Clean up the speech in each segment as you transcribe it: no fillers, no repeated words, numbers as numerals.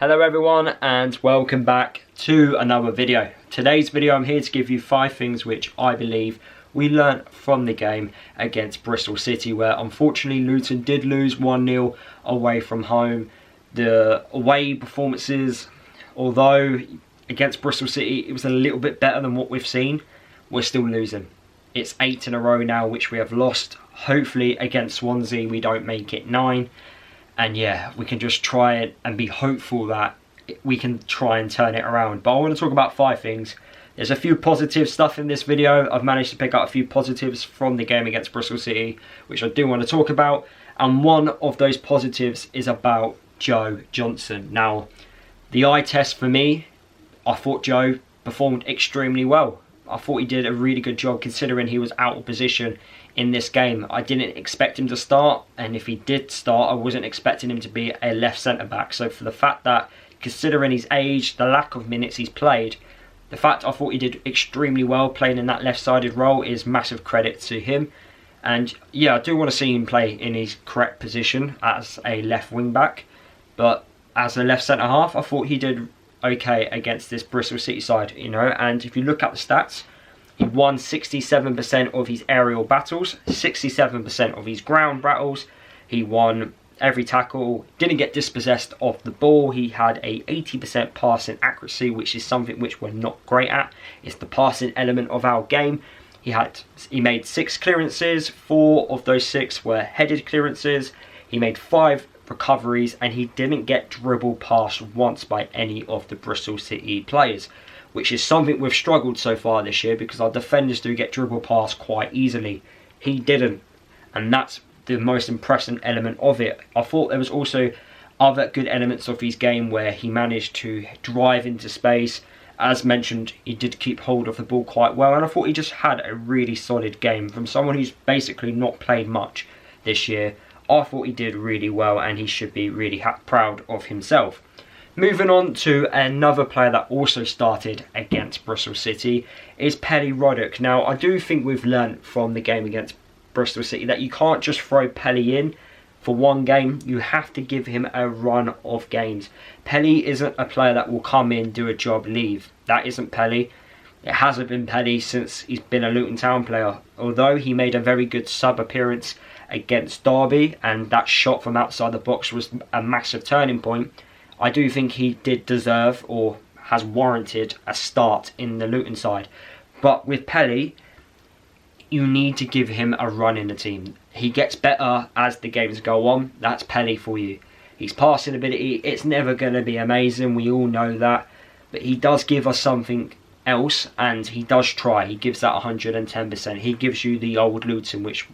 Hello everyone and welcome back to another video. Today's video I'm here to give you 5 things which I believe we learnt from the game against Bristol City, where unfortunately Luton did lose 1-0 away from home. The away performances, although against Bristol City it was a little bit better than what we've seen, we're still losing. It's 8 in a row now which we have lost. Hopefully against Swansea we don't make it 9. And yeah, we can just try it and be hopeful that we can try and turn it around. But I want to talk about 5 things. There's a few positive stuff in this video. I've managed to pick out a few positives from the game against Bristol City, which I do want to talk about. And one of those positives is about Joe Johnson. Now, the eye test for me, I thought Joe performed extremely well. I thought he did a really good job considering he was out of position in this game. I didn't expect him to start, and if he did start, I wasn't expecting him to be a left centre-back. So for the fact that, considering his age, the lack of minutes he's played, the fact I thought he did extremely well playing in that left-sided role is massive credit to him. And yeah, I do want to see him play in his correct position as a left wing-back, but as a left centre-half, I thought he did okay against this Bristol City side, you know. And if you look at the stats, he won 67% of his aerial battles, 67% of his ground battles. He won every tackle, didn't get dispossessed of the ball. He had a 80% passing accuracy, which is something which we're not great at. It's the passing element of our game. He made 6 clearances, 4 of those 6 were headed clearances. He made 5 recoveries, and he didn't get dribbled past once by any of the Bristol City players, which is something we've struggled so far this year because our defenders do get dribbled past quite easily. He didn't, and that's the most impressive element of it. I thought there was also other good elements of his game where he managed to drive into space. As mentioned, he did keep hold of the ball quite well, and I thought he just had a really solid game from someone who's basically not played much this year. I thought he did really well, and he should be really proud of himself. Moving on to another player that also started against Bristol City is Pelly Roddick. Now, I do think we've learnt from the game against Bristol City that you can't just throw Pelly in for one game. You have to give him a run of games. Pelly isn't a player that will come in, do a job, leave. That isn't Pelly. It hasn't been Pelly since he's been a Luton Town player. Although he made a very good sub appearance against Derby, and that shot from outside the box was a massive turning point, I do think he did deserve or has warranted a start in the Luton side. But with Pelly, you need to give him a run in the team. He gets better as the games go on. That's Pelly for you. His passing ability, it's never going to be amazing. We all know that. But he does give us something else, and he does try. He gives that 110%. He gives you the old Luton, which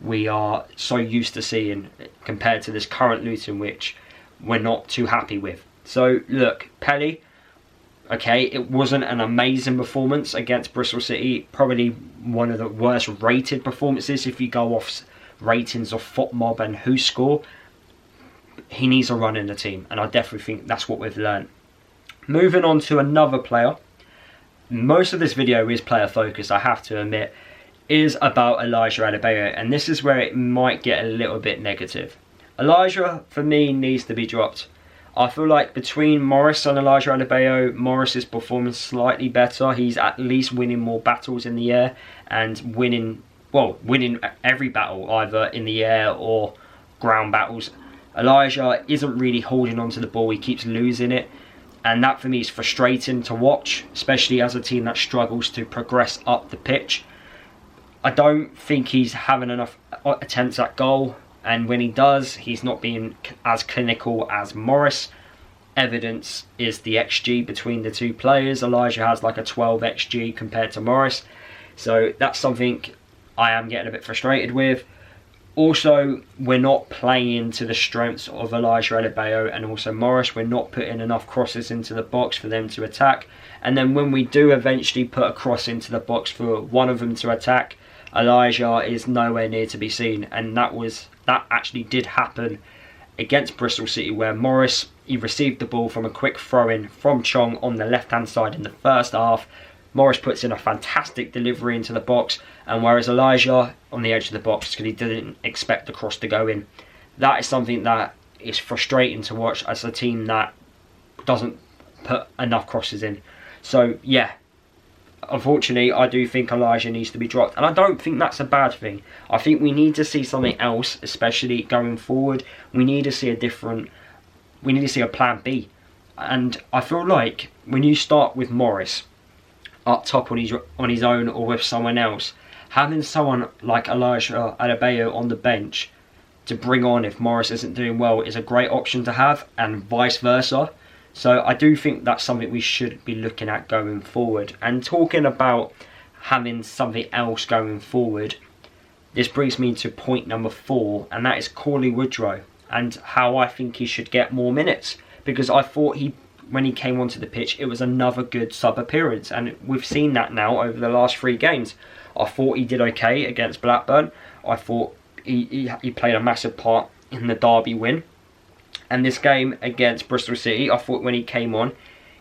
we are so used to seeing, compared to this current Luton, which we're not too happy with. So look, Pelly, okay, it wasn't an amazing performance against Bristol City. Probably one of the worst rated performances if you go off ratings of FotMob and Who Score. He needs a run in the team, and I definitely think that's what we've learned. Moving on to another player. Most of this video is player focused, I have to admit, is about Elijah Adebayo, and this is where it might get a little bit negative. Elijah, for me, needs to be dropped. I feel like between Morris and Elijah Adebayo, Morris is performing slightly better. He's at least winning more battles in the air and winning every battle, either in the air or ground battles. Elijah isn't really holding on to the ball. He keeps losing it, and that for me is frustrating to watch, especially as a team that struggles to progress up the pitch. I don't think he's having enough attempts at goal, and when he does, he's not being as clinical as Morris. Evidence is the XG between the two players. Elijah has like a 12 XG compared to Morris, so that's something I am getting a bit frustrated with. Also, we're not playing to the strengths of Elijah Adebayo and also Morris. We're not putting enough crosses into the box for them to attack, and then when we do eventually put a cross into the box for one of them to attack, Elijah is nowhere near to be seen. And that actually did happen against Bristol City, where Morris, he received the ball from a quick throw-in from Chong on the left-hand side in the first half. Morris puts in a fantastic delivery into the box, and whereas Elijah on the edge of the box because he didn't expect the cross to go in. That is something that is frustrating to watch as a team that doesn't put enough crosses in. So yeah, unfortunately I do think Elijah needs to be dropped, and I don't think that's a bad thing. I think we need to see something else, especially going forward. We need to see a plan B. And I feel like when you start with Morris up top on his own or with someone else, having someone like Elijah Adebayo on the bench to bring on if Morris isn't doing well is a great option to have, and vice versa. So I do think that's something we should be looking at going forward. And talking about having something else going forward, this brings me to point number 4, and that is Woodrow, and how I think he should get more minutes. Because I thought when he came onto the pitch, it was another good sub appearance, and we've seen that now over the last 3 games. I thought he did okay against Blackburn. I thought he played a massive part in the Derby win. And this game against Bristol City, I thought when he came on,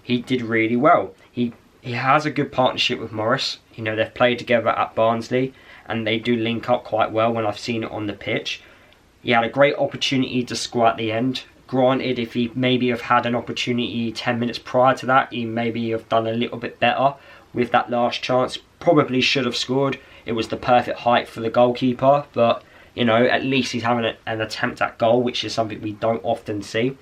he did really well. He has a good partnership with Morris. You know, they've played together at Barnsley, and they do link up quite well when I've seen it on the pitch. He had a great opportunity to score at the end. Granted, if he maybe have had an opportunity 10 minutes prior to that, he maybe have done a little bit better with that last chance. Probably should have scored. It was the perfect height for the goalkeeper, but you know, at least he's having an attempt at goal, which is something we don't often see.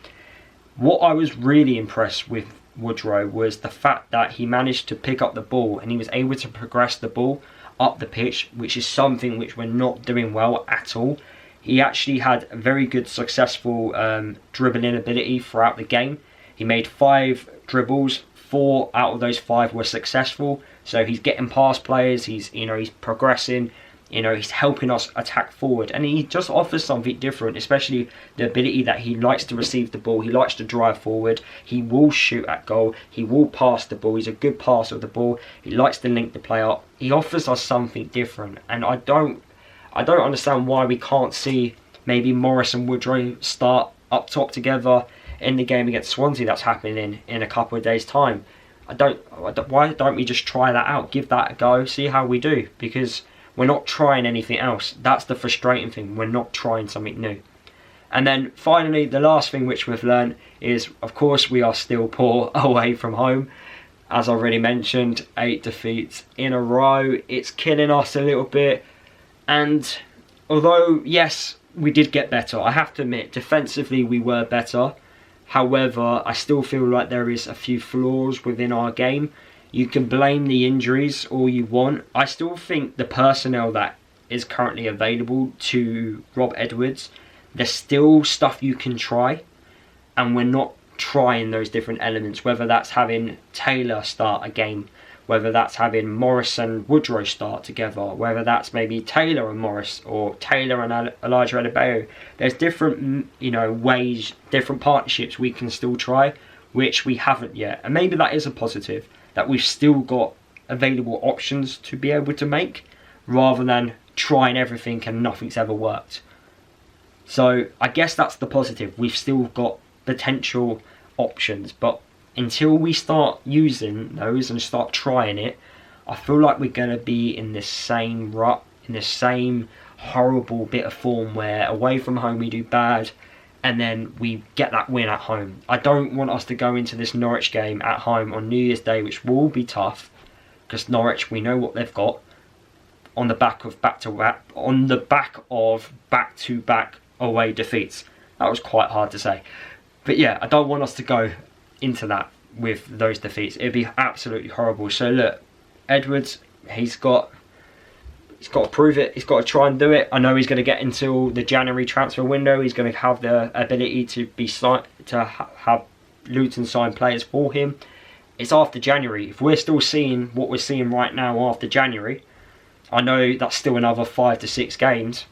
What I was really impressed with Woodrow was the fact that he managed to pick up the ball and he was able to progress the ball up the pitch, which is something which we're not doing well at all. He actually had a very good successful dribbling ability throughout the game. He made 5 dribbles, 4 out of those 5 were successful. So he's getting past players, he's progressing, he's helping us attack forward, and he just offers something different, especially the ability that he likes to receive the ball, he likes to drive forward, he will shoot at goal, he will pass the ball, he's a good passer of the ball, he likes to link the play up. He offers us something different, and I don't understand why we can't see maybe Morris and Woodrow start up top together in the game against Swansea that's happening in a couple of days' time. Why don't we just try that out, give that a go, see how we do? Because we're not trying anything else. That's the frustrating thing. We're not trying something new. And then finally, the last thing which we've learned is, of course, we are still poor away from home. As I already mentioned, 8 defeats in a row. It's killing us a little bit. And although, yes, we did get better, I have to admit, defensively we were better. However, I still feel like there is a few flaws within our game. You can blame the injuries all you want. I still think the personnel that is currently available to Rob Edwards, there's still stuff you can try, and we're not trying those different elements, whether that's having Taylor start a game, whether that's having Morris and Woodrow start together, whether that's maybe Taylor and Morris or Taylor and Elijah Adebayo. There's different ways, different partnerships we can still try, which we haven't yet, and maybe that is a positive, that we've still got available options to be able to make, rather than trying everything and nothing's ever worked. So I guess that's the positive. We've still got potential options, but until we start using those and start trying it, I feel like we're going to be in this same rut, in this same horrible bit of form where away from home we do bad, and then we get that win at home. I don't want us to go into this Norwich game at home on New Year's Day, which will be tough, because Norwich, we know what they've got, on the back of back-to-back away defeats. That was quite hard to say. But yeah, I don't want us to go into that with those defeats. It'd be absolutely horrible. So look, Edwards, he's got to prove it. He's got to try and do it. I know he's going to get until the January transfer window. He's going to have the ability to have Luton sign players for him. It's after January. If we're still seeing what we're seeing right now after January, I know that's still another 5 to 6 games,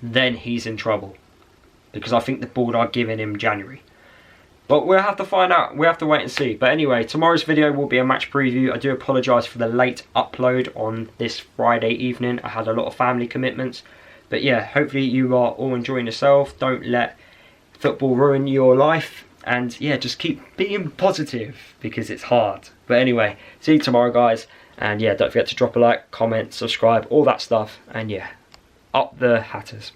then he's in trouble, because I think the board are giving him January. But we'll have to find out. We'll have to wait and see. But anyway, tomorrow's video will be a match preview. I do apologise for the late upload on this Friday evening. I had a lot of family commitments. But yeah, hopefully you are all enjoying yourself. Don't let football ruin your life. And yeah, just keep being positive, because it's hard. But anyway, see you tomorrow, guys. And yeah, don't forget to drop a like, comment, subscribe, all that stuff. And yeah, up the Hatters.